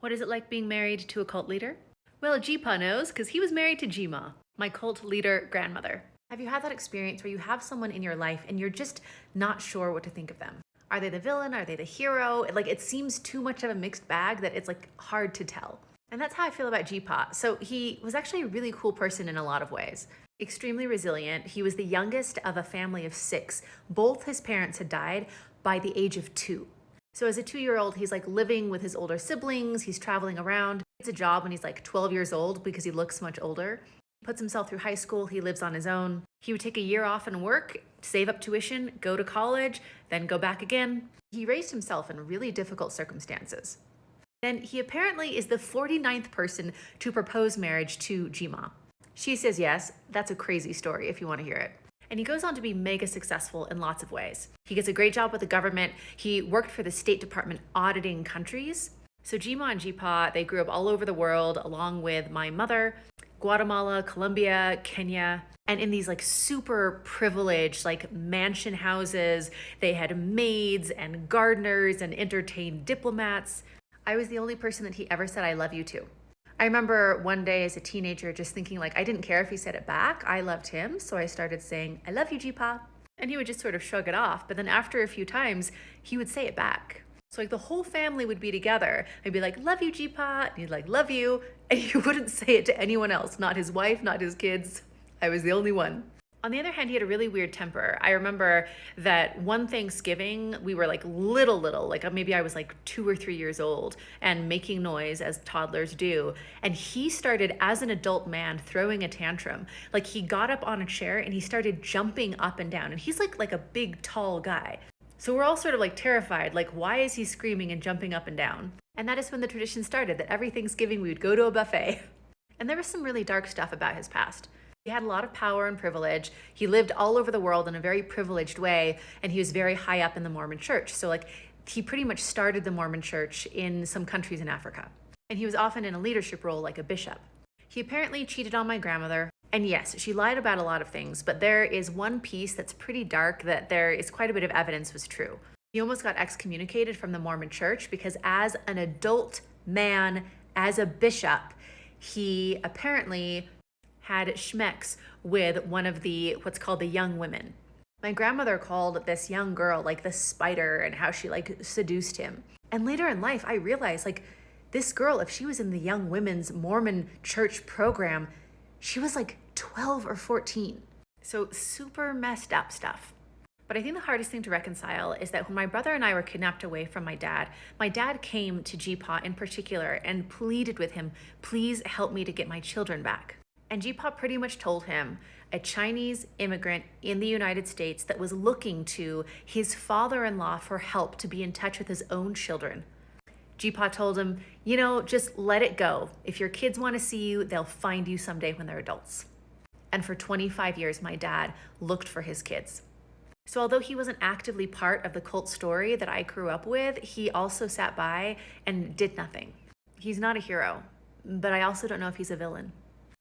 What is it like being married to a cult leader? Well, Jipa knows because he was married to Jima, my cult leader grandmother. Have you had that experience where you have someone in your life and you're just not sure what to think of them? Are they the villain? Are they the hero? Like, it seems too much of a mixed bag that it's like hard to tell. And that's how I feel about Jipa. So he was actually a really cool person in a lot of ways. Extremely resilient. He was the youngest of a family of 6. Both his parents had died by the age of 2. So as a 2-year-old, he's like living with his older siblings. He's traveling around. He gets a job when he's like 12 years old because he looks much older. He puts himself through high school. He lives on his own. He would take a year off and work, save up tuition, go to college, then go back again. He raised himself in really difficult circumstances. Then he apparently is the 49th person to propose marriage to Jima. She says yes. That's a crazy story if you want to hear it. And he goes on to be mega successful in lots of ways. He gets a great job with the government. He worked for the State Department auditing countries. So Jima and Jipa, they grew up all over the world along with my mother, Guatemala, Colombia, Kenya, and in these like super privileged like mansion houses. They had maids and gardeners and entertained diplomats. I was the only person that he ever said I love you to. I remember one day as a teenager just thinking like I didn't care if he said it back. I loved him, so I started saying, I love you, Jipa. And he would just sort of shrug it off. But then after a few times, he would say it back. So like the whole family would be together. I'd be like, love you, Jipa. And he'd like, love you. And he wouldn't say it to anyone else, not his wife, not his kids. I was the only one. On the other hand, he had a really weird temper. I remember that one Thanksgiving, we were like little, like maybe I was like 2 or 3 years old and making noise as toddlers do. And he started, as an adult man, throwing a tantrum. Like he got up on a chair and he started jumping up and down. And he's like a big, tall guy. So we're all sort of like terrified, like why is he screaming and jumping up and down? And that is when the tradition started, that every Thanksgiving we would go to a buffet. And there was some really dark stuff about his past. He had a lot of power and privilege. He lived all over the world in a very privileged way, and he was very high up in the Mormon church. So like he pretty much started the Mormon church in some countries in Africa. And he was often in a leadership role like a bishop. He apparently cheated on my grandmother. And yes, she lied about a lot of things, but there is one piece that's pretty dark that there is quite a bit of evidence was true. He almost got excommunicated from the Mormon church because as an adult man, as a bishop, he apparently had schmecks with one of the what's called the young women. My grandmother called this young girl like the spider and how she like seduced him. And later in life, I realized like this girl, if she was in the young women's Mormon church program, she was like 12 or 14. So super messed up stuff. But I think the hardest thing to reconcile is that when my brother and I were kidnapped away from my dad came to Jipa in particular and pleaded with him, please help me to get my children back. And Jipa pretty much told him, a Chinese immigrant in the United States that was looking to his father-in-law for help to be in touch with his own children. Jipa told him, just let it go. If your kids want to see you, they'll find you someday when they're adults. And for 25 years, my dad looked for his kids. So although he wasn't actively part of the cult story that I grew up with, he also sat by and did nothing. He's not a hero, but I also don't know if he's a villain.